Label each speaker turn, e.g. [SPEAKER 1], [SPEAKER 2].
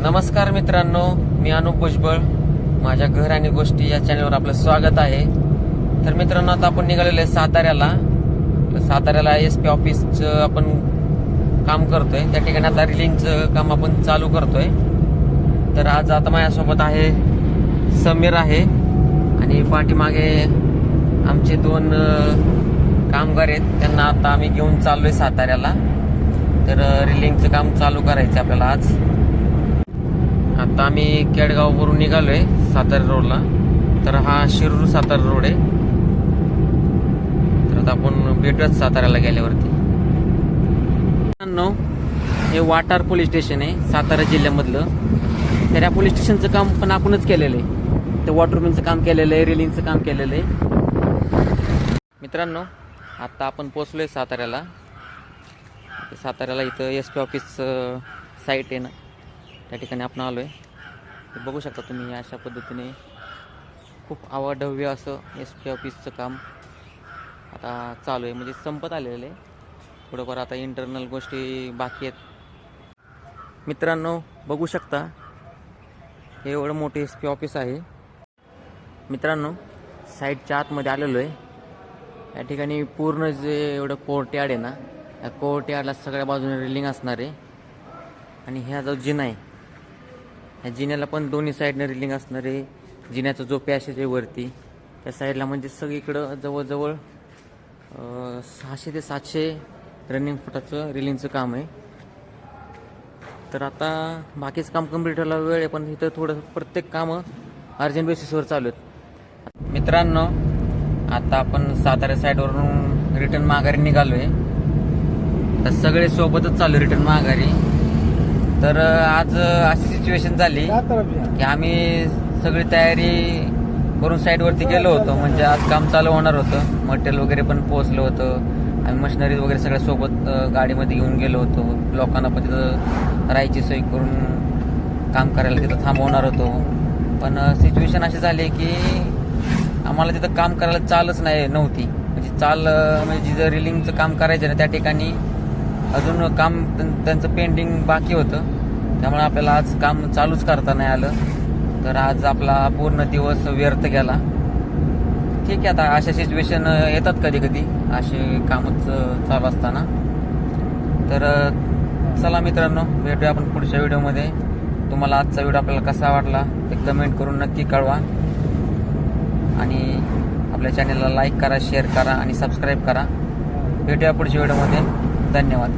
[SPEAKER 1] नमस्कार मित्रांनो, मी अनुप भुजबळ. माझ्या घर आणि गोष्टी या चॅनलवर आपलं स्वागत आहे. तर मित्रांनो, आता आपण निघालेलो आहे साताऱ्याला SP ऑफिसचं आपण काम करतोय. त्या ठिकाणी आता रिलिंगचं काम आपण चालू करतोय. तर आज आता माझ्यासोबत आहे समीर आहे आणि पाठीमागे आमचे 2 कामगार आहेत. त्यांना आता आम्ही घेऊन चाललोय साताऱ्याला. तर रिलिंगचं काम चालू करायचं आपल्याला आज. आता आम्ही केडगाववरून निघालोय सातारा रोडला. तर हा शिरूर सातारा रोड आहे. तर आता आपण भेटूयात साताऱ्याला गेल्यावरती. हे वाटार पोलीस स्टेशन आहे सातारा जिल्ह्यामधलं. तर या पोलीस स्टेशनचं काम पण आपणच केलेलं आहे. ते वॉटरमॅनचं काम केलेलं आहे, रेलिंगचं काम केलेलं आहे. मित्रांनो, आता आपण पोचलोय साताऱ्याला. इथं SP ऑफिसचं साईट आहे ना, त्या ठिकाणी आपण आलो आहे. बघू शकता तुम्ही, अशा पद्धतीने खूप अवाढव्य असं SP ऑफिसचं काम आता चालू आहे. म्हणजे संपत आलेलं आहे. थोडंफार आता इंटरनल गोष्टी बाकी आहेत. मित्रांनो, बघू शकता हे एवढं मोठं SP ऑफिस आहे. मित्रांनो, साईटच्या आतमध्ये आलेलो आहे. या ठिकाणी पूर्ण जे एवढं कोर्टयार्ड आहे ना, या कोर्टयार्डला सगळ्या बाजूने रेलिंग असणार आहे. आणि ह्या जो जिना आहे, ह्या जिन्याला पण दोन्ही साईडने रेलिंग असणार आहे. जिन्याचा जो पॅसेज आहे वरती, त्या साईडला म्हणजे सगळीकडं जवळजवळ 600 ते 700 रनिंग फुटाचं रेलिंगचं काम आहे. तर आता बाकीचं काम कंप्लीट व्हायला वेळ आहे, पण इथं थोडं प्रत्येक कामं अर्जंट बेसिसवर चालू आहेत. मित्रांनो, आता आपण सातारा साईडवरून रिटर्न माघारी निघालो आहे. तर सगळे सोबतच चालू रिटर्न माघारी. तर आज अशी सिच्युएशन झाली की आम्ही सगळी तयारी करून साईडवरती गेलो होतो. म्हणजे आज काम चालू होणार होतं. मटेरियल वगैरे पण पोहोचलं होतं. आम्ही मशिनरी वगैरे सगळ्या सोबत गाडीमध्ये घेऊन गेलो होतो. लोकांना पण तिथं राहायची सोय करून काम करायला तिथं थांबवणार होतो. पण सिच्युएशन अशी झाली की आम्हाला तिथं काम करायला चालच नव्हती. म्हणजे जिथं रिलिंगचं काम करायचं ना, त्या ठिकाणी अजून काम त्यांचं पेंडिंग बाकी होतं. त्यामुळे आपल्याला आज काम चालूच करता नाही आलं. तर आज आपला पूर्ण दिवस व्यर्थ गेला. ठीक आहे, आता अशा सिच्युएशन येतात कधी कधी असे कामच चालू असताना. तर चला मित्रांनो, भेटूया आपण पुढच्या व्हिडिओमध्ये. तुम्हाला आजचा व्हिडिओ आपल्याला कसा वाटला ते कमेंट करून नक्की कळवा. आणि आपल्या चॅनलला लाईक करा, शेअर करा आणि सबस्क्राईब करा. भेटूया पुढच्या व्हिडिओमध्ये. धन्यवाद.